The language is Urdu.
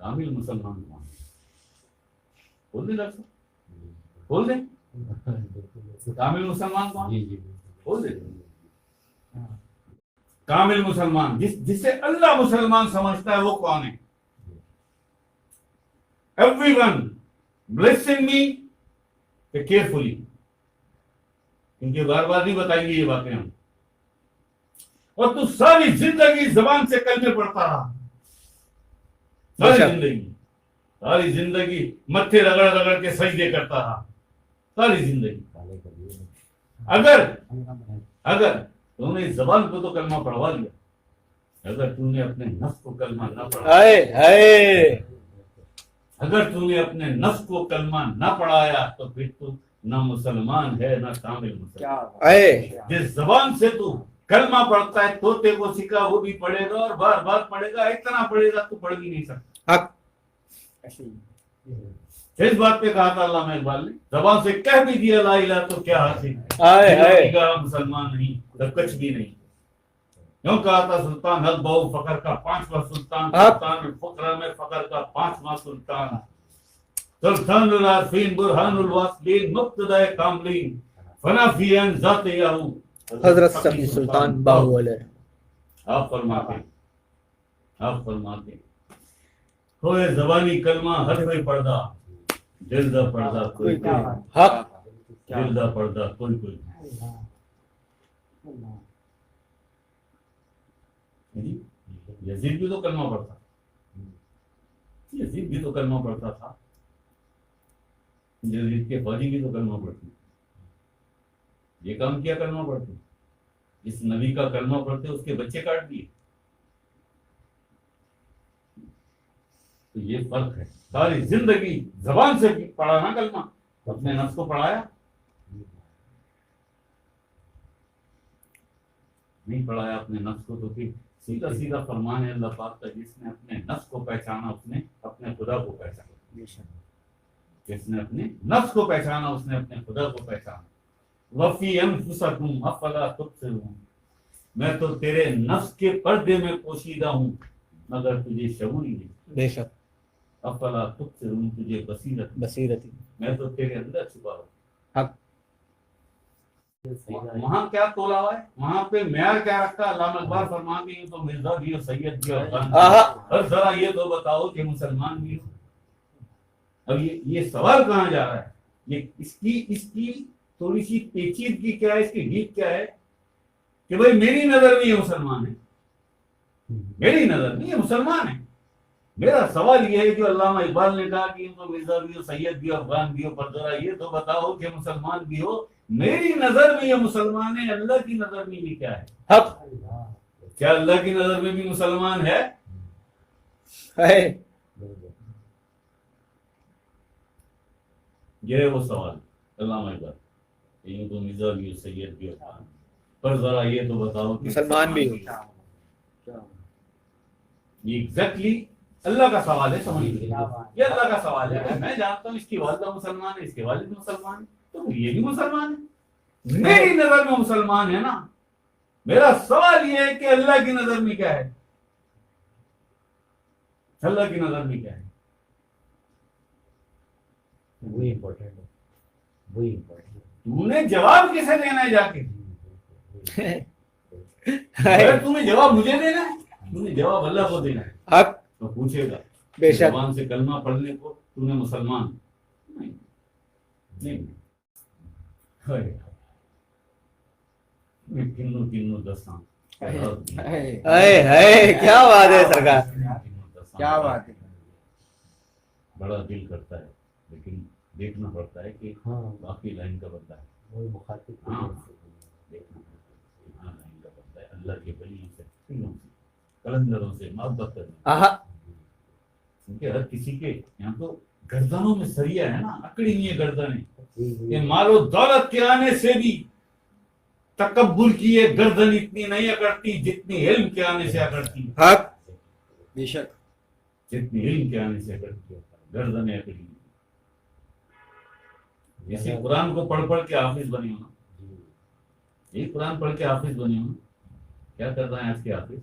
کامل مسلمان کون ہے؟ بول دیں ڈاکٹر صاحب، بول دیں کامل مسلمان کون؟ بول دیں کامل مسلمان جسے اللہ مسلمان سمجھتا ہے وہ کون ہے؟ Everyone listen me carefully، کیونکہ بار بار نہیں بتائیں گے یہ باتیں ہم. اور تو ساری زندگی زبان سے کلمے پڑھتا رہا، ساری زندگی متھے رگڑ رگڑ کے سجدے کرتا رہا ساری زندگی. اگر تو نے زبان کو تو کلمہ پڑھوا لیا، اگر تو نے اپنے نفس کو کلمہ نہ پڑھایا، اگر تو نے اپنے نفس کو کلمہ نہ پڑھایا تو پھر تو نہ مسلمان ہے نہ کامل مسلمان. جس زبان سے تو کلمہ پڑھتا ہے طوطے کو سکھا وہ بھی پڑھے گا اور بار بار پڑھے گا، اتنا پڑھے گا تو پڑھ بھی نہیں سکتا. اس بات پہ کہا تھا علامہ اقبال نے، زبان سے کہہ بھی دیا لا الہ تو کیا حاصل، مسلمان نہیں تو کچھ بھی نہیں. یوں کہا تھا سلطان حق بہو فخر کا 5واں سلطان، سلطان الفقرہ میں فخر کا 5واں سلطان، سلطان العارفین برہان الواصلین مقتدی کاملین فنا فی عین ذات یاہو حضرت سبی سلطان باہو علیہ. آپ فرماتے ہوئے زبانی کلمہ ہر کوئی پڑھدا، دل دا پڑھدا کوئی حق، دل دا پڑھدا کوئی. یزید بھی تو کلمہ پڑھتا، یزید بھی تو کلمہ پڑھتا تھا، یزید کے فوجی بھی تو کلمہ پڑھتی. یہ کام کیا کلمہ پڑھتے؟ اس نبی کا کلمہ پڑھتے اس کے بچے کاٹ دیے. تو یہ فرق ہے. ساری زندگی زبان سے پڑھا نا کلمہ، اپنے نفس کو پڑھایا نہیں، پڑھایا اپنے نفس کو. تو پھر سیدھا سیدھا فرمان ہے اللہ پاک کا، جس نے اپنے نفس کو پہچانا اس نے اپنے خدا کو پہچانا، جس نے اپنے نفس کو پہچانا اس نے اپنے خدا کو پہچانا. وفی انفسکم افلا تبصرون، میں تو تیرے نفس کے پردے میں پوشیدہ ہوں مگر تجھے شعور ہی نہیں. بے شک. افلا تبصرون، تجھے بصیرت، میں تو تیرے اندر چھپا ہوں. حق. وہاں کیا تولا ہوا ہے، وہاں پہ معیار کیا رکھا. علامہ اقبال فرماتے ہیں تو مرزا بھی ہو، سید بھی ہو، اور ذرا یہ تو بتاؤ کہ مسلمان بھی ہو. اب یہ سوال کہاں جا رہا ہے؟ یہ اس کی تھوڑی سی پیچیدگی کیا ہے، اس کی ڈیپ کیا ہے کہ بھائی میری نظر میں یہ مسلمان ہے، میری نظر میں یہ مسلمان ہے. میرا سوال یہ ہے جو علامہ اقبال نے کہا کہ تو مرزا بھی ہو، سید بھی ہو، افغان بھی ہو، پر ذرا یہ تو بتاؤ کہ مسلمان بھی ہو. میری نظر میں یہ مسلمان ہے، اللہ کی نظر میں یہ کیا ہے؟ حق. کیا اللہ کی نظر میں بھی مسلمان ہے؟ یہ ہے وہ سوال علامہ اقبال. یہ تو مرزا بھی ہو، سید بھی ہو، افغان، پر ذرا یہ تو بتاؤ کہ مسلمان بھی ہو. یہ ایگزیکٹلی اللہ کا سوال ہے. سمجھ لیجیے یہ اللہ کا سوال ہے. میں جانتا ہوں اس کی والدہ مسلمان ہے، اس کے والد مسلمان ہے، تو یہ بھی مسلمان ہے. میری نظر میں مسلمان ہے نا. میرا سوال یہ ہے کہ اللہ کی نظر میں کیا ہے؟ اللہ کی نظر میں کیا ہے؟ وہی امپورٹنٹ ہے، وہی امپورٹنٹ. تو نے جواب کسے دینا ہے جا کے؟ تمہیں جواب مجھے دینا ہے؟ تم نے جواب اللہ کو دینا ہے. حق. تو پوچھے گا بے شک. زبان سے کلمہ پڑھنے کو تو نے مسلمان نہیں. کنو دستان کیا بات ہے سرکار، کیا بات ہے. بڑا دل کرتا ہے لیکن دیکھنا پڑتا ہے کہ باقی لائن کا بندہ ہے. وہی مخاطب دیکھنا پڑتا ہے لائن کا بندہ ہے. اللہ کے ولیوں سے، کلندروں سے محبت کرنا. کیونکہ ہر کسی کے یہاں تو گردنوں میں سریا ہے نا، اکڑی نہیں ہے گردنیں. کہ مال و دولت کے آنے سے بھی تکبر کی یہ گردن اتنی نہیں اکڑتی جتنی علم کے آنے سے اکڑتی. حق. بے شک. جتنی علم کے آنے سے اکڑتی ہے گردنیں اکڑی. اسی قرآن کو پڑھ پڑھ کے حافظ بنی ہونا، یہی قرآن پڑھ کے حافظ بنی ہونا. کیا کر رہے ہیں آج کے حافظ؟